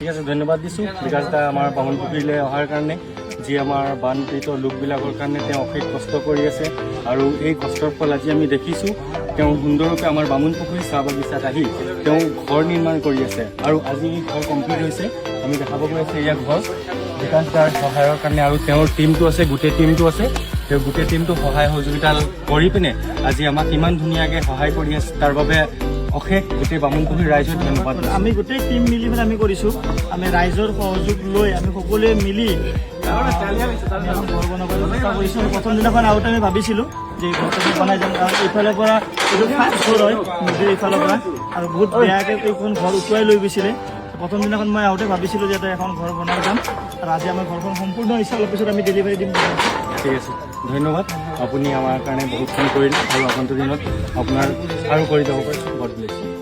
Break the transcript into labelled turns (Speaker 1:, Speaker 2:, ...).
Speaker 1: ঠিক আছে, ধন্যবাদ দিছোঁ বিকাশ দা আমাৰ বামুণপুখুৰীলৈ অহাৰ কাৰণে, যি আমাৰ বানপীড়িত লোকবিলাকৰ কাৰণে তেওঁ অশেষ কষ্ট কৰি আছে আৰু এই কষ্টৰ ফল আজি আমি দেখিছোঁ। তেওঁ সুন্দৰৰূপে আমাৰ বামুণপুখুৰী চাহ বাগিচাত আহি তেওঁ ঘৰ নিৰ্মাণ কৰি আছে আৰু আজি এই ঘৰ কমপ্লিট হৈছে। আমি দেখাব গৈ আছে এয়া ঘৰ বিকাশ দাৰ সহায়ৰ কাৰণে আৰু তেওঁৰ টীমটো আছে, গোটেই টীমটো আছে। তেওঁ গোটেই টীমটো সহায় সহযোগিতা কৰি পিনে আজি আমাক ইমান ধুনীয়াকৈ সহায় কৰি আছে, তাৰ বাবে অশেষ গোটেই বামুণপুখুৰী ৰাইজক ধন্যবাদ।
Speaker 2: আমি গোটেই টিম মিলি পেলাই আমি কৰিছোঁ। আমি ৰাইজৰ সহযোগ লৈ আমি সকলোৱে মিলি ঘৰ বনাব চেষ্টা কৰিছোঁ। প্ৰথম দিনাখন আহোঁতে আমি ভাবিছিলোঁ যে ঘৰটো বনাই যাম, কাৰণ এইফালৰ পৰা এইটো ফাৰ্ষ্ট ফ্ল'ৰ হয় নদীৰ এইফালৰ পৰা, আৰু বহুত বেয়াকৈ এইখন ঘৰ উটুৱাই লৈ গৈছিলে। প্ৰথম দিনাখন মই আহোঁতে ভাবিছিলোঁ যে এখন ঘৰ বনাই যাম, আৰু আজি আমাৰ ঘৰখন সম্পূৰ্ণ হৈছে। অলপ পিছত আমি ডেলিভাৰী দিম।
Speaker 1: ঠিক আছে, ধন্যবাদ। আপুনি আমাৰ কাৰণে বহুতখিনি কৰিলে আৰু আগন্তুক দিনত আপোনাৰ আৰু কৰি যাব পাৰিছোঁ। God bless U.